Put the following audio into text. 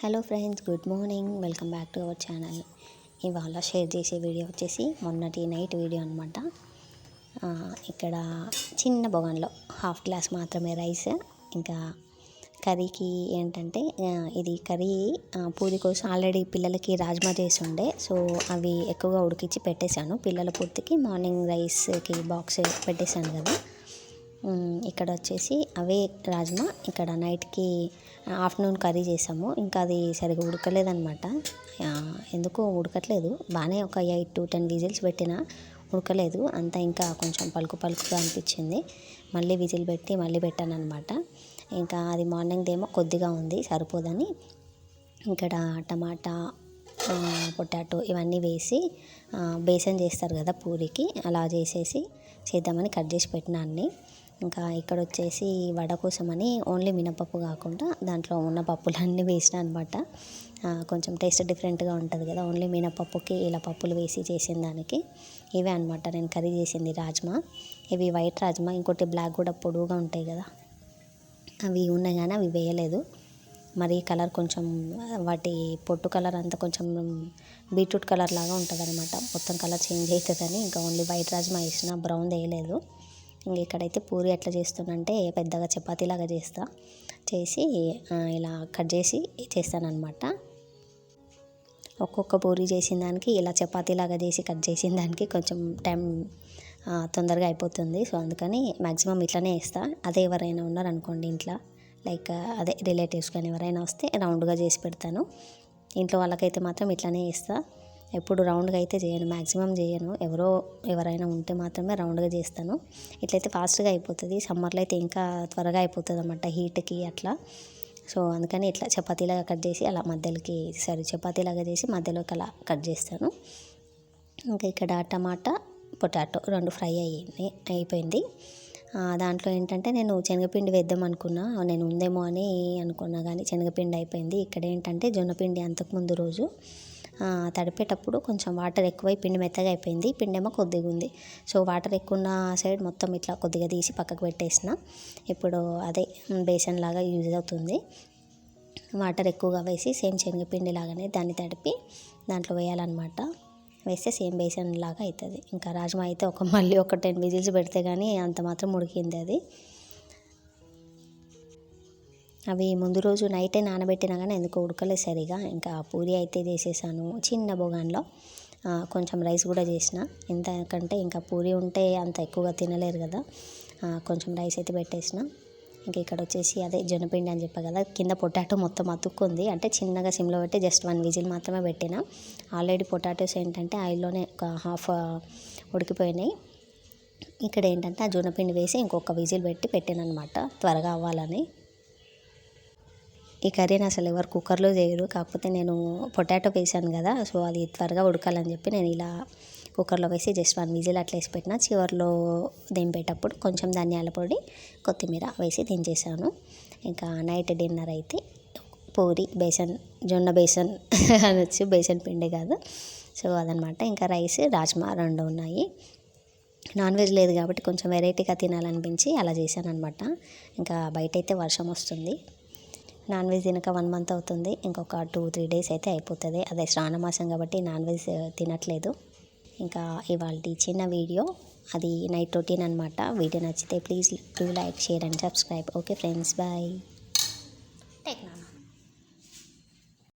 Hello friends, good morning. Welcome back to our channel. ఇవాళ share చేసే video వచ్చేసి మొన్నటి నైట్ వీడియో అనమాట. ఇక్కడ చిన్న బొగన్లో హాఫ్ గ్లాస్ మాత్రమే రైస్, ఇంకా కర్రీకి ఏంటంటే ఇది కర్రీ పూరి కోసం ఆల్రెడీ పిల్లలకి రాజ్మా చేసి ఉండే, సో అవి ఎక్కువగా ఉడికించి పెట్టేశాను. పిల్లల పూర్తికి మార్నింగ్ రైస్కి బాక్స్ పెట్టేశాను కదా. ఇక్కడ వచ్చేసి అవే రాజ్మా ఇక్కడ నైట్కి ఆఫ్టర్నూన్ కర్రీ చేసాము. ఇంకా అది సరిగా ఉడకలేదనమాట. ఎందుకో ఉడకట్లేదు. బాగానే ఒక 8 to 10 విజిల్స్ పెట్టినా ఉడకలేదు. అంతా ఇంకా కొంచెం పలుకుగా అనిపించింది. మళ్ళీ విజిల్ పెట్టి మళ్ళీ పెట్టాను అనమాట. ఇంకా అది మార్నింగ్దేమో కొద్దిగా ఉంది, సరిపోదని ఇక్కడ టమాటా, పొటాటో ఇవన్నీ వేసి బేసన్ చేస్తారు కదా పూరికి, అలా చేద్దామని కట్ చేసి పెట్టినా అన్నీ. ఇంకా ఇక్కడ వచ్చేసి వడ కోసమని ఓన్లీ మినపప్పు కాకుండా దాంట్లో ఉన్న పప్పులన్నీ వేసిన అనమాట. కొంచెం టేస్ట్ డిఫరెంట్గా ఉంటుంది కదా ఓన్లీ మినపప్పుకి ఇలా పప్పులు వేసి చేసిన దానికి. ఇవే అనమాట నేను కర్రీ చేసింది రాజ్మా. ఇవి వైట్ రాజ్మా, ఇంకోటి బ్లాక్ కూడా పొడువుగా ఉంటాయి కదా, అవి ఉన్నాయి కానీ అవి వేయలేదు. మరి కలర్ కొంచెం వాటి పొట్టు కలర్ అంతా కొంచెం బీట్రూట్ కలర్ లాగా ఉంటుంది అనమాట. మొత్తం కలర్ చేంజ్ అవుతుందని ఇంకా ఓన్లీ వైట్ రాజ్మా వేసిన, బ్రౌన్ వేయలేదు. ఇంక ఇక్కడైతే పూరి ఎట్లా చేస్తున్నంటే పెద్దగా చపాతీలాగా చేసి ఇలా కట్ చేసి చేస్తానన్నమాట. ఒక్కొక్క పూరి చేసిన దానికి ఇలా చపాతీలాగా చేసి కట్ చేసిన దానికి కొంచెం టైం తొందరగా అయిపోతుంది. సో అందుకని మ్యాక్సిమం ఇట్లనే వేస్తా. అదే ఎవరైనా ఉన్నారనుకోండి ఇంట్లో, లైక్ అదే రిలేటివ్స్ కానీ ఎవరైనా వస్తే రౌండ్గా చేసి పెడతాను. ఇంట్లో వాళ్ళకైతే మాత్రం ఇట్లనే వేస్తా. ఎప్పుడు రౌండ్గా అయితే చేయను, మ్యాక్సిమం చేయను. ఎవరైనా ఉంటే మాత్రమే రౌండ్గా చేస్తాను. ఇట్లయితే ఫాస్ట్గా అయిపోతుంది. సమ్మర్లో అయితే ఇంకా త్వరగా అయిపోతుంది అన్నమాట హీట్కి అట్లా. సో అందుకని ఇట్లా చపాతీలాగా కట్ చేసి అలా చపాతీలాగా చేసి మధ్యలోకి అలా కట్ చేస్తాను. ఇంకా ఇక్కడ టమాటా, పొటాటో 2 ఫ్రై అయిపోయింది. దాంట్లో ఏంటంటే నేను శనగపిండి వేద్దాం అనుకున్నా, నేను ఉందేమో అని అనుకున్నా కానీ శనగపిండి అయిపోయింది. ఇక్కడ ఏంటంటే జొన్నపిండి అంతకుముందు రోజు తడిపేటప్పుడు కొంచెం వాటర్ ఎక్కువై పిండి మెత్తగా అయిపోయింది. పిండి ఏమో కొద్దిగా ఉంది. సో వాటర్ ఎక్కువ ఉన్న సైడ్ మొత్తం ఇట్లా కొద్దిగా తీసి పక్కకు పెట్టేసిన. ఇప్పుడు అదే బేసన్ లాగా యూజ్ అవుతుంది. వాటర్ ఎక్కువగా వేసి సేమ్ శనగపిండి లాగానే దాన్ని తడిపి దాంట్లో వేయాలన్నమాట. వేస్తే సేమ్ బేసన్ లాగా అవుతుంది. ఇంకా రాజ్మా అయితే మళ్ళీ ఒక 10 విజిల్స్ పెడితే కానీ అంత మాత్రం ఉడికింది అది. అవి ముందు రోజు నైటే నానబెట్టినా కానీ ఎందుకో ఉడకలేదు సరిగా. ఇంకా పూరి అయితే చేసేసాను చిన్న బొగాన్లో. కొంచెం రైస్ కూడా చేసిన, ఎందుకంటే ఇంకా పూరి ఉంటే అంత ఎక్కువగా తినలేరు కదా. కొంచెం రైస్ అయితే పెట్టేసిన. ఇంకా ఇక్కడ వచ్చేసి అదే జొన్నపిండి అని చెప్పా కదా, కింద పొటాటో మొత్తం అతుక్కుంది. అంటే చిన్నగా సిమ్లో పెట్టి జస్ట్ 1 విజిల్ మాత్రమే పెట్టిన. ఆల్రెడీ పొటాటోస్ ఏంటంటే ఆయిల్లోనే ఒక హాఫ్ ఉడికిపోయినాయి. ఇక్కడ ఏంటంటే ఆ జొన్నపిండి వేసి ఇంకొక విజిల్ పెట్టి పెట్టాను అనమాట, త్వరగా అవ్వాలని. ఈ కర్రీని అసలు ఎవరు కుక్కర్లో చేయరు, కాకపోతే నేను పొటాటో వేసాను కదా, సో అది త్వరగా ఉడకాలని చెప్పి నేను ఇలా కుక్కర్లో వేసి జస్ట్ 1 విజిల్ అట్లా వేసి పెట్టిన. చివరిలో దింపేటప్పుడు కొంచెం ధనియాల పొడి, కొత్తిమీర వేసి దించేసాను. ఇంకా నైట్ డిన్నర్ అయితే పూరి, జొన్న బేసన్ అనొచ్చు, బేసన్ పిండి కాదు. సో అదనమాట. ఇంకా రైస్, రాజ్మా 2 ఉన్నాయి. నాన్ వెజ్ లేదు కాబట్టి కొంచెం వెరైటీగా తినాలనిపించి అలా చేశాను అనమాట. ఇంకా బయట అయితే వర్షం వస్తుంది. నాన్ వెజ్ తినక 1 month అవుతుంది. ఇంకొక 2-3 days అయితే అయిపోతుంది. అదే శ్రావణ మాసం కాబట్టి నాన్ వెజ్ తినట్లేదు. ఇంకా ఇవాళ చిన్న వీడియో అది నైట్ రొటీన్ అనమాట. వీడియో నచ్చితే please do like, share and subscribe. Okay friends, bye. Take నా